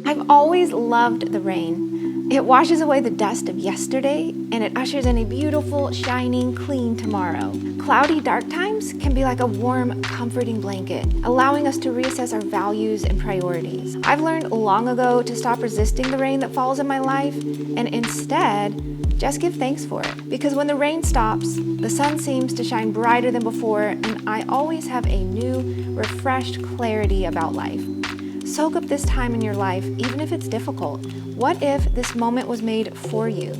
I've always loved the rain. It washes away the dust of yesterday, and it ushers in a beautiful, shining, clean tomorrow. Cloudy, dark times can be like a warm, comforting blanket, allowing us to reassess our values and priorities. I've learned long ago to stop resisting the rain that falls in my life, and instead, just give thanks for it. Because when the rain stops, the sun seems to shine brighter than before, and I always have a new, refreshed clarity about life. Soak up this time in your life, even if it's difficult. What if this moment was made for you,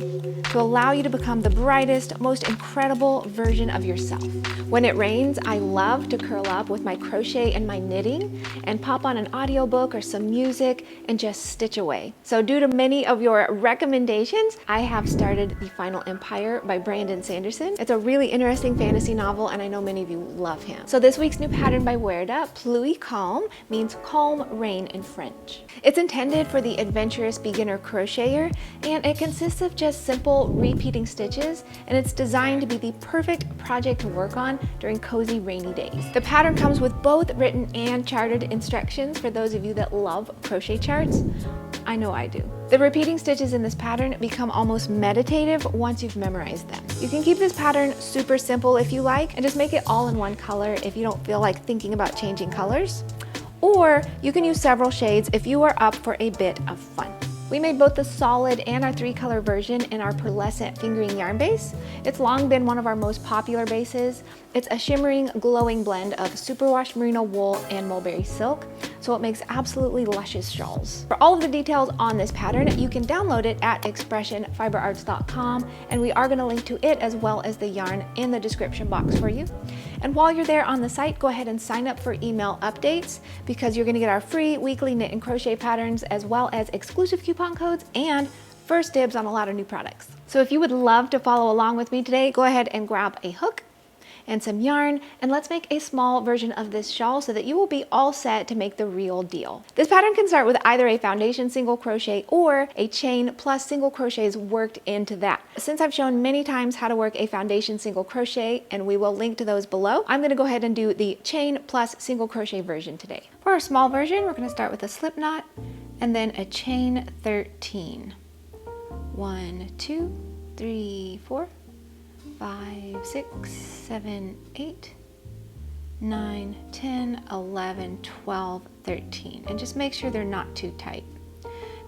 to allow you to become the brightest, most incredible version of yourself? When it rains, I love to curl up with my crochet and my knitting and pop on an audiobook or some music and just stitch away. So due to many of your recommendations, I have started The Final Empire by Brandon Sanderson. It's a really interesting fantasy novel, and I know many of you love him. So this week's new pattern by Werda, Pluie Calme, means calm rain in French. It's intended for the adventurous beginner crocheter, and it consists of just simple repeating stitches, and it's designed to be the perfect project to work on during cozy rainy days. The pattern comes with both written and charted instructions for those of you that love crochet charts. I know I do. The repeating stitches in this pattern become almost meditative once you've memorized them. You can keep this pattern super simple if you like, and just make it all in one color if you don't feel like thinking about changing colors. Or you can use several shades if you are up for a bit of fun. We made both the solid and our 3-color version in our Pearlescent Fingering yarn base. It's long been one of our most popular bases. It's a shimmering, glowing blend of Superwash Merino Wool and Mulberry Silk, so it makes absolutely luscious shawls. For all of the details on this pattern, you can download it at expressionfiberarts.com, and we are going to link to it as well as the yarn in the description box for you. And while you're there on the site, go ahead and sign up for email updates, because you're going to get our free weekly knit and crochet patterns as well as exclusive coupon codes and first dibs on a lot of new products. So if you would love to follow along with me today, go ahead and grab a hook and some yarn, and let's make a small version of this shawl so that you will be all set to make the real deal. This pattern can start with either a foundation single crochet or a chain plus single crochets worked into that. Since I've shown many times how to work a foundation single crochet, and we will link to those below, I'm going to go ahead and do the chain plus single crochet version today. For our small version, we're going to start with a slip knot and then a chain 13. 1, 2, 3, 4, 5, 6, 7, 8, 9, 10, 11, 12, 13. And just make sure they're not too tight.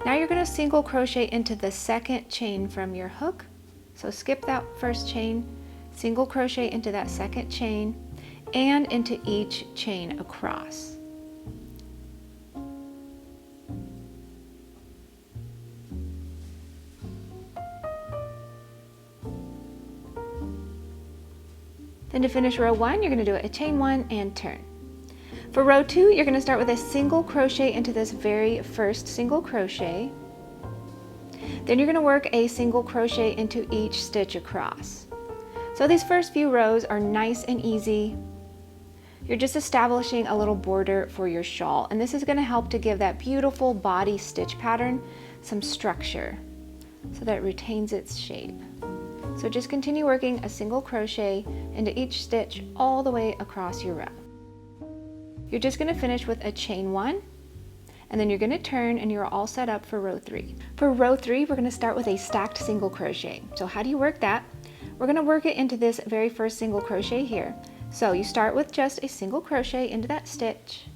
Now you're going to single crochet into the second chain from your hook. So skip that first chain, single crochet into that second chain, and into each chain across. Then to finish row 1, you're going to do a chain 1 and turn. For row 2, you're going to start with a single crochet into this very first single crochet. Then you're going to work a single crochet into each stitch across. So these first few rows are nice and easy. You're just establishing a little border for your shawl, and this is going to help to give that beautiful body stitch pattern some structure so that it retains its shape. So just continue working a single crochet into each stitch all the way across your row. You're just going to finish with a chain 1, and then you're going to turn, and you're all set up for row 3. For row 3, we're going to start with a stacked single crochet. So how do you work that? We're going to work it into this very first single crochet here. So you start with just a single crochet into that stitch.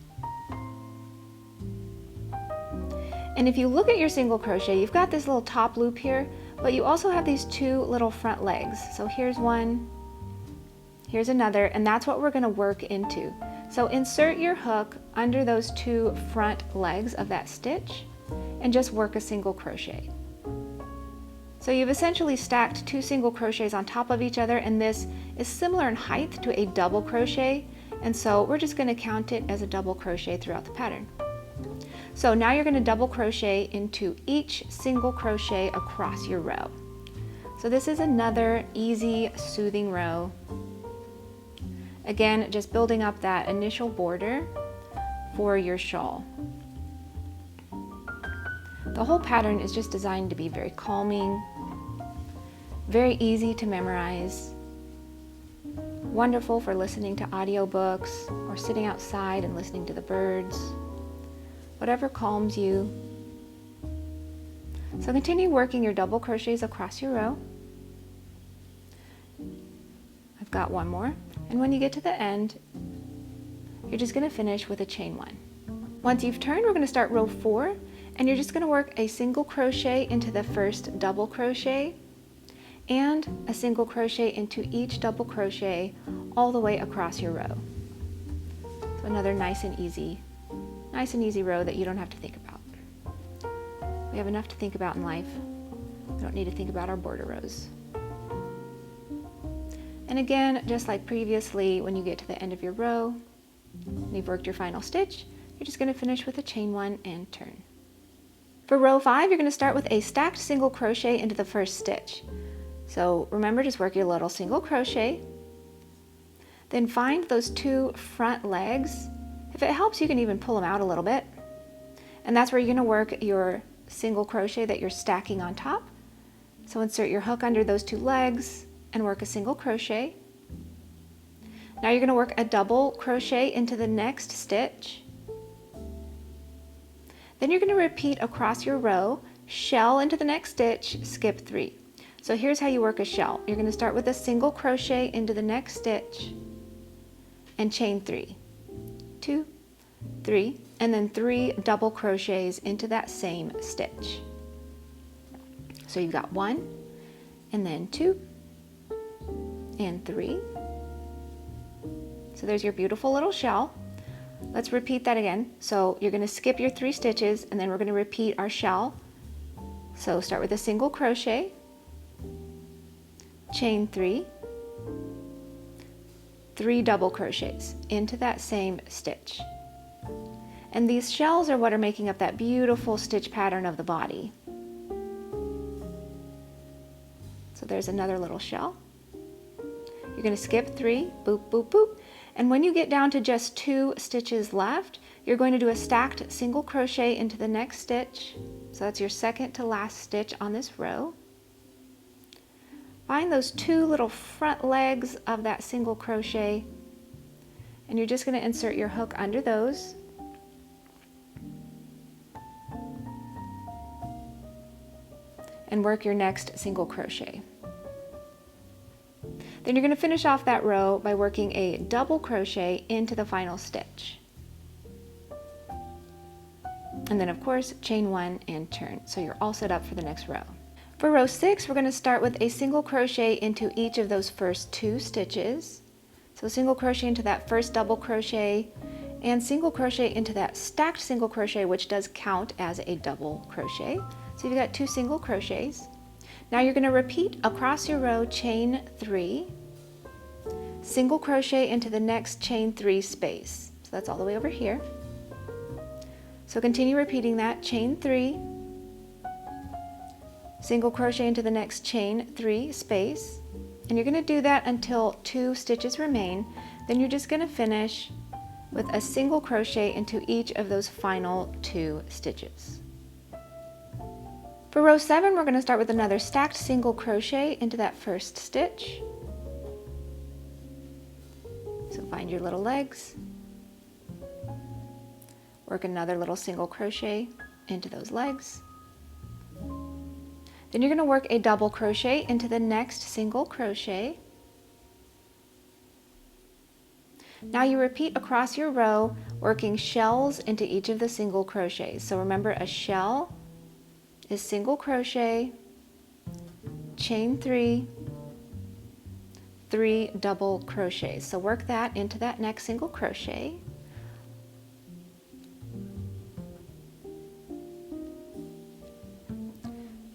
And if you look at your single crochet, you've got this little top loop here, but you also have these 2 little front legs. So here's one, here's another, and that's what we're going to work into. So insert your hook under those 2 front legs of that stitch and just work a single crochet. So you've essentially stacked 2 single crochets on top of each other, and this is similar in height to a double crochet, and so we're just going to count it as a double crochet throughout the pattern. So now you're going to double crochet into each single crochet across your row. So this is another easy, soothing row. Again, just building up that initial border for your shawl. The whole pattern is just designed to be very calming, very easy to memorize, wonderful for listening to audiobooks or sitting outside and listening to the birds, whatever calms you. So continue working your double crochets across your row. I've got one more, and when you get to the end, you're just going to finish with a chain one. Once you've turned, we're going to start row 4, and you're just going to work a single crochet into the first double crochet and a single crochet into each double crochet all the way across your row. So another nice and easy row that you don't have to think about. We have enough to think about in life. We don't need to think about our border rows. And again, just like previously, when you get to the end of your row, and you've worked your final stitch, you're just going to finish with a chain one and turn. For row 5, you're going to start with a stacked single crochet into the first stitch. So remember, just work your little single crochet. Then find those 2 front legs. If it helps, you can even pull them out a little bit. And that's where you're going to work your single crochet that you're stacking on top. So insert your hook under those 2 legs and work a single crochet. Now you're going to work a double crochet into the next stitch. Then you're going to repeat across your row, shell into the next stitch, skip 3. So here's how you work a shell. You're going to start with a single crochet into the next stitch and chain 3. 2, 3, and then 3 double crochets into that same stitch. So you've got 1, and then 2, and 3. So there's your beautiful little shell. Let's repeat that again. So you're going to skip your 3 stitches, and then we're going to repeat our shell. So start with a single crochet, chain 3, 3 double crochets into that same stitch. And these shells are what are making up that beautiful stitch pattern of the body. So there's another little shell. You're going to skip 3, boop, boop, boop. And when you get down to just 2 stitches left, you're going to do a stacked single crochet into the next stitch. So that's your second to last stitch on this row. Find those 2 little front legs of that single crochet, and you're just going to insert your hook under those. And work your next single crochet. Then you're going to finish off that row by working a double crochet into the final stitch. And then of course, chain 1 and turn. So you're all set up for the next row. For row 6, we're going to start with a single crochet into each of those first 2 stitches. So single crochet into that first double crochet and single crochet into that stacked single crochet, which does count as a double crochet. So you've got 2 single crochets. Now you're going to repeat across your row, chain 3, single crochet into the next chain 3 space. So that's all the way over here. So continue repeating that, chain 3, single crochet into the next chain 3 space, and you're going to do that until 2 stitches remain. Then you're just going to finish with a single crochet into each of those final 2 stitches. For row 7, we're going to start with another stacked single crochet into that first stitch. So find your little legs, work another little single crochet into those legs. Then you're going to work a double crochet into the next single crochet. Now you repeat across your row, working shells into each of the single crochets. So remember, a shell is single crochet, chain 3, 3 double crochets. So work that into that next single crochet.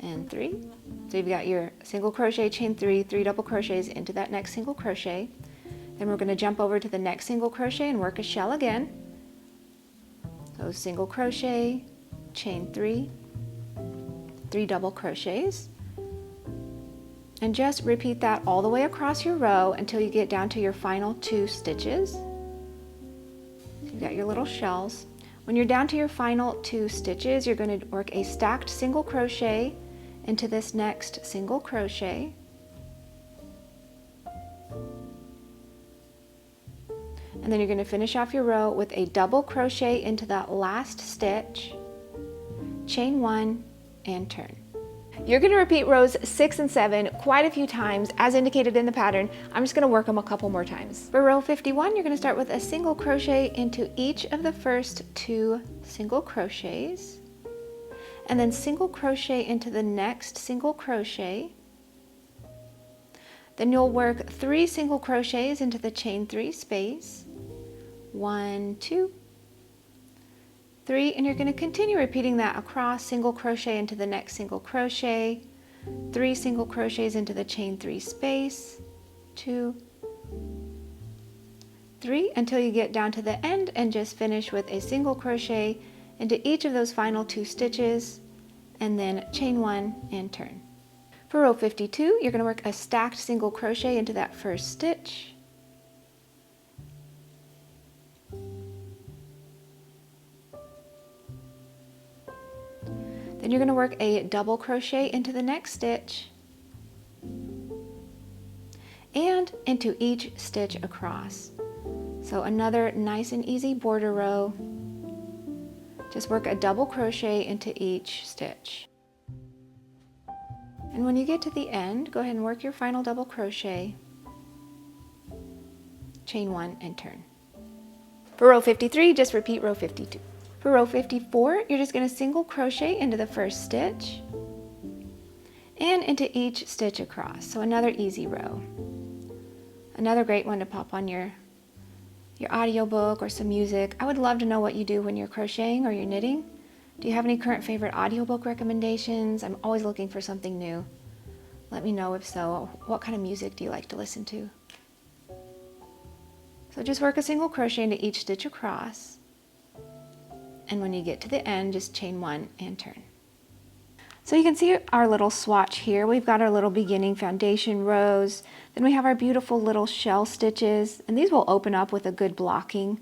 And 3. So you've got your single crochet, chain 3, 3 double crochets into that next single crochet. Then we're going to jump over to the next single crochet and work a shell again. So single crochet, chain 3, 3 double crochets. And just repeat that all the way across your row until you get down to your final 2 stitches. So you've got your little shells. When you're down to your final 2 stitches, you're going to work a stacked single crochet into this next single crochet. And then you're going to finish off your row with a double crochet into that last stitch, chain 1, and turn. You're going to repeat rows 6 and 7 quite a few times as indicated in the pattern. I'm just going to work them a couple more times. For row 51, you're going to start with a single crochet into each of the first 2 single crochets, and then single crochet into the next single crochet. Then you'll work 3 single crochets into the chain 3 space. 1, 2, 3, and you're going to continue repeating that across, single crochet into the next single crochet, 3 single crochets into the chain 3 space, 2, 3, until you get down to the end and just finish with a single crochet into each of those final 2 stitches, and then chain 1 and turn. For row 52, you're going to work a stacked single crochet into that first stitch, then you're going to work a double crochet into the next stitch and into each stitch across. So another nice and easy border row. Just work a double crochet into each stitch. And when you get to the end, go ahead and work your final double crochet, chain 1 and turn. For row 53, just repeat row 52. For row 54, you're just going to single crochet into the first stitch and into each stitch across. So another easy row. Another great one to pop on your audiobook or some music. I would love to know what you do when you're crocheting or you're knitting. Do you have any current favorite audiobook recommendations? I'm always looking for something new. Let me know if so. What kind of music do you like to listen to? So just work a single crochet into each stitch across. And when you get to the end, just chain 1 and turn. So you can see our little swatch here. We've got our little beginning foundation rows. Then we have our beautiful little shell stitches, and these will open up with a good blocking.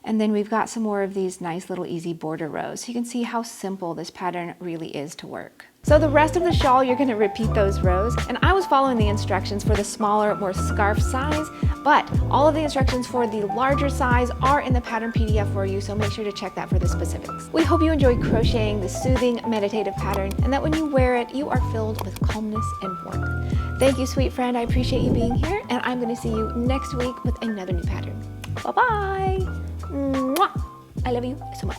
And then we've got some more of these nice little easy border rows. So you can see how simple this pattern really is to work. So the rest of the shawl, you're going to repeat those rows. And I was following the instructions for the smaller, more scarf size, but all of the instructions for the larger size are in the pattern PDF for you, so make sure to check that for the specifics. We hope you enjoyed crocheting this soothing, meditative pattern, and that when you wear it, you are filled with calmness and warmth. Thank you, sweet friend. I appreciate you being here, and I'm going to see you next week with another new pattern. Bye-bye. Mwah. I love you so much.